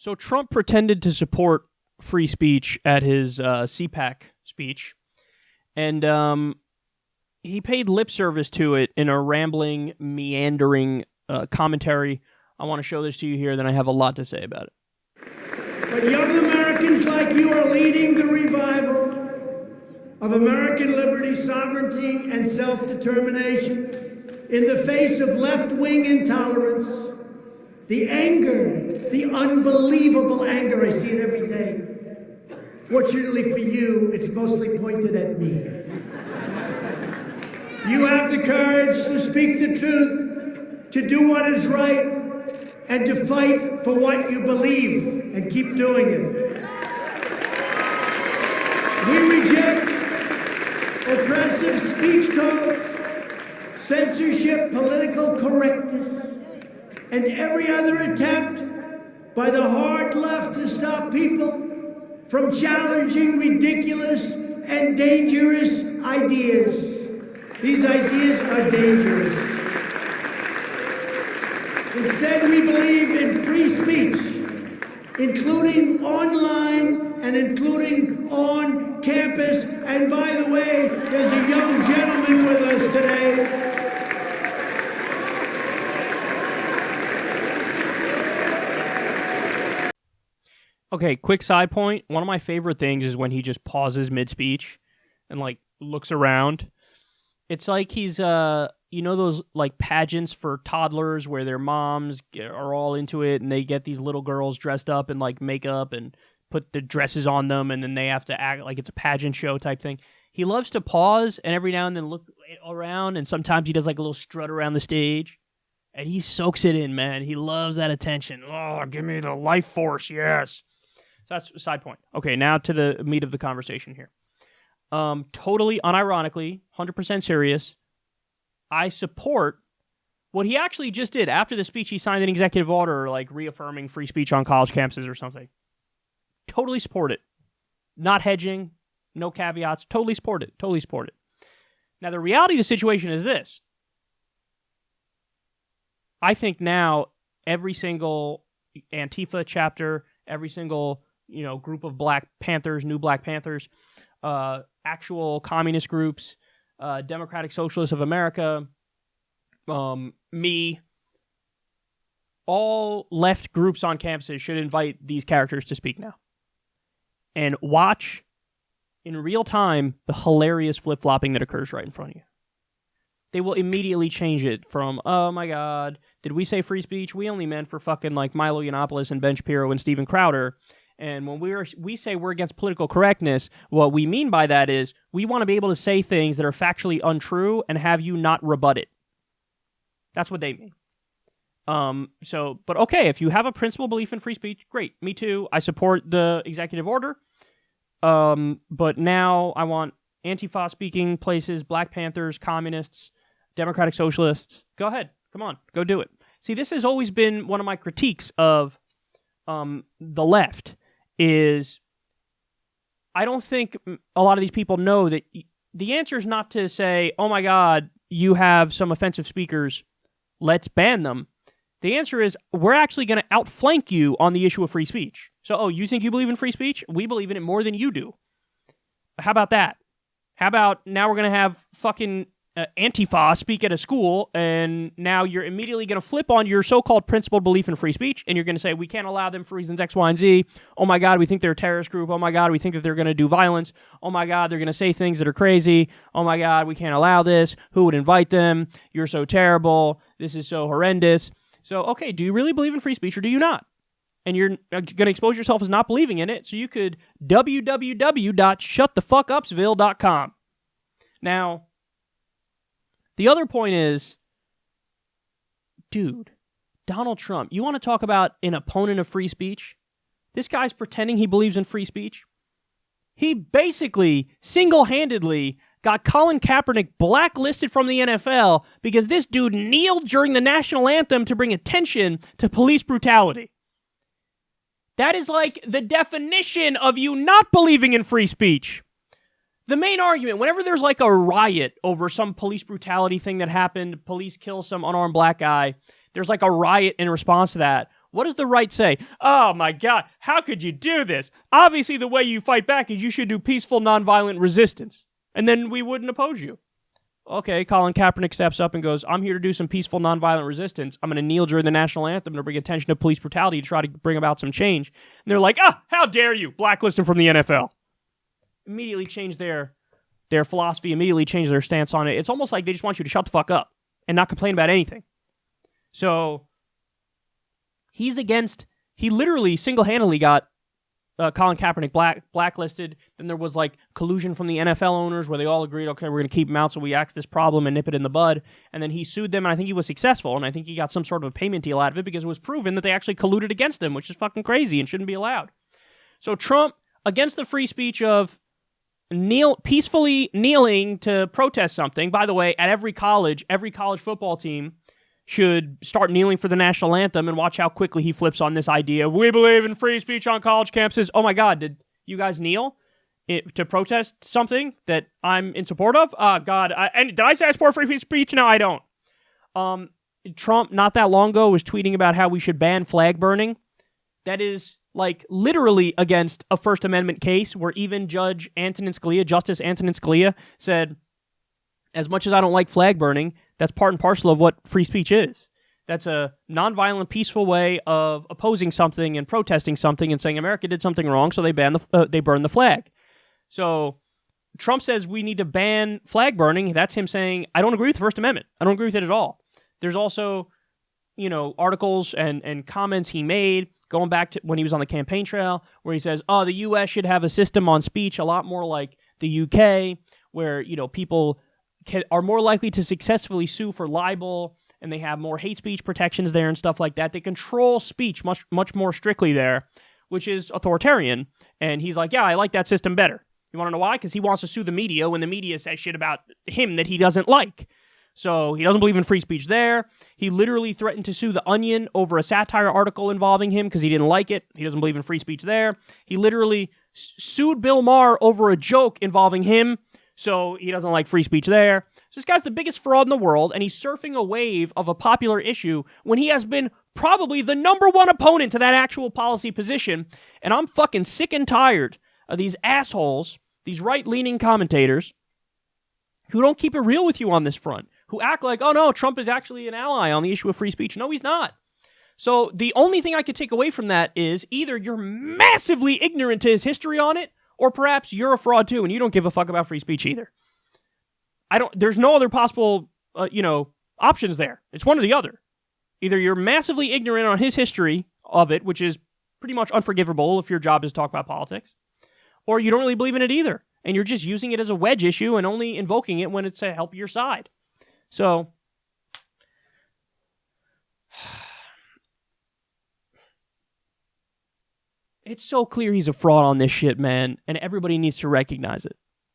So Trump pretended to support free speech at his CPAC speech, and he paid lip service to it in a rambling, meandering commentary. I want to show this to you here, then I have a lot to say about it. But young Americans like you are leading the revival of American liberty, sovereignty, and self-determination in the face of left-wing intolerance. The anger, the unbelievable anger, I see it every day. Fortunately for you, it's mostly pointed at me. You have the courage to speak the truth, to do what is right, and to fight for what you believe, and keep doing it. We reject oppressive speech codes, censorship, political correctness, and every other attempt by the hard left to stop people from challenging ridiculous and dangerous ideas. These ideas are dangerous. Instead, we believe in free speech, including online and including on campus. And by the way, there's a young gentleman with us today. Okay, quick side point. One of my favorite things is when he just pauses mid-speech and, like, looks around. It's like he's, those, like, pageants for toddlers where their moms are all into it and they get these little girls dressed up in, like, makeup and put the dresses on them and then they have to act like it's a pageant show type thing. He loves to pause and every now and then look around, and sometimes he does, like, a little strut around the stage. And he soaks it in, man. He loves that attention. Oh, give me the life force, yes. So that's a side point. Okay, now to the meat of the conversation here. Totally unironically, 100% serious, I support what he actually just did. After the speech, he signed an executive order, like, reaffirming free speech on college campuses or something. Totally support it. Not hedging, no caveats. Totally support it. Totally support it. Now, the reality of the situation is this. I think now every single Antifa chapter, every single group of Black Panthers, new Black Panthers, actual communist groups, Democratic Socialists of America, me, all left groups on campuses should invite these characters to speak now. And watch in real time the hilarious flip-flopping that occurs right in front of you. They will immediately change it from, oh my God, did we say free speech? We only meant for fucking like Milo Yiannopoulos and Ben Shapiro and Steven Crowder. And when we say we're against political correctness, what we mean by that is we want to be able to say things that are factually untrue and have you not rebut it. That's what they mean. But okay, if you have a principled belief in free speech, great. Me too. I support the executive order. But now I want Antifa speaking places, Black Panthers, communists, Democratic Socialists. Go ahead. Come on. Go do it. See, this has always been one of my critiques of the left is I don't think a lot of these people know that the answer is not to say, oh my God, you have some offensive speakers, let's ban them. The answer is we're actually going to outflank you on the issue of free speech. So, you think you believe in free speech? We believe in it more than you do. How about that? How about now we're going to have fucking Antifa speak at a school, and now you're immediately going to flip on your so-called principled belief in free speech, and you're going to say, we can't allow them for reasons X, Y, and Z. Oh my God, we think they're a terrorist group. Oh my God, we think that they're going to do violence. Oh my God, they're going to say things that are crazy. Oh my God, we can't allow this. Who would invite them? You're so terrible. This is so horrendous. So, okay, do you really believe in free speech or do you not? And you're going to expose yourself as not believing in it, so you could www.shutthefuckupsville.com. Now, the other point is, dude, Donald Trump, you want to talk about an opponent of free speech? This guy's pretending he believes in free speech. He basically, single-handedly, got Colin Kaepernick blacklisted from the NFL because this dude kneeled during the national anthem to bring attention to police brutality. That is like the definition of you not believing in free speech. The main argument, whenever there's like a riot over some police brutality thing that happened, police kill some unarmed black guy, there's like a riot in response to that. What does the right say? Oh my God, how could you do this? Obviously, the way you fight back is you should do peaceful, nonviolent resistance, and then we wouldn't oppose you. Okay, Colin Kaepernick steps up and goes, I'm here to do some peaceful, nonviolent resistance. I'm going to kneel during the national anthem to bring attention to police brutality to try to bring about some change. And they're like, how dare you? Blacklist him from the NFL. Immediately change their philosophy, immediately change their stance on it. It's almost like they just want you to shut the fuck up and not complain about anything. So he literally single-handedly got Colin Kaepernick blacklisted. Then there was like collusion from the NFL owners where they all agreed, okay, we're going to keep him out, so we axed this problem and nip it in the bud. And then he sued them, and I think he was successful, and I think he got some sort of a payment deal out of it because it was proven that they actually colluded against him, which is fucking crazy and shouldn't be allowed. So Trump, against the free speech of peacefully kneeling to protest something. By the way, at every college football team should start kneeling for the national anthem, and watch how quickly he flips on this idea of, we believe in free speech on college campuses. Oh my God, did you guys kneel to protest something that I'm in support of? God, and did I say I support free speech? No, I don't. Trump, not that long ago, was tweeting about how we should ban flag burning. That is like literally against a First Amendment case where even Justice Antonin Scalia said, as much as I don't like flag burning, that's part and parcel of what free speech is. That's a nonviolent, peaceful way of opposing something and protesting something and saying America did something wrong, so they burn the flag. So Trump says we need to ban flag burning. That's him saying, I don't agree with the First Amendment. I don't agree with it at all. There's also, articles and comments he made going back to when he was on the campaign trail where he says, the U.S. should have a system on speech a lot more like the U.K., where, people are more likely to successfully sue for libel, and they have more hate speech protections there and stuff like that. They control speech much more strictly there, which is authoritarian. And he's like, yeah, I like that system better. You want to know why? Because he wants to sue the media when the media says shit about him that he doesn't like. So he doesn't believe in free speech there. He literally threatened to sue The Onion over a satire article involving him because he didn't like it. He doesn't believe in free speech there. He literally sued Bill Maher over a joke involving him. So he doesn't like free speech there. So this guy's the biggest fraud in the world, and he's surfing a wave of a popular issue when he has been probably the number one opponent to that actual policy position. And I'm fucking sick and tired of these assholes, these right-leaning commentators, who don't keep it real with you on this front, who act like, oh no, Trump is actually an ally on the issue of free speech. No, he's not. So the only thing I could take away from that is either you're massively ignorant to his history on it, or perhaps you're a fraud too, and you don't give a fuck about free speech either. There's no other possible, options there. It's one or the other. Either you're massively ignorant on his history of it, which is pretty much unforgivable if your job is to talk about politics, or you don't really believe in it either, and you're just using it as a wedge issue and only invoking it when it's to help your side. So, it's so clear he's a fraud on this shit, man, and everybody needs to recognize it.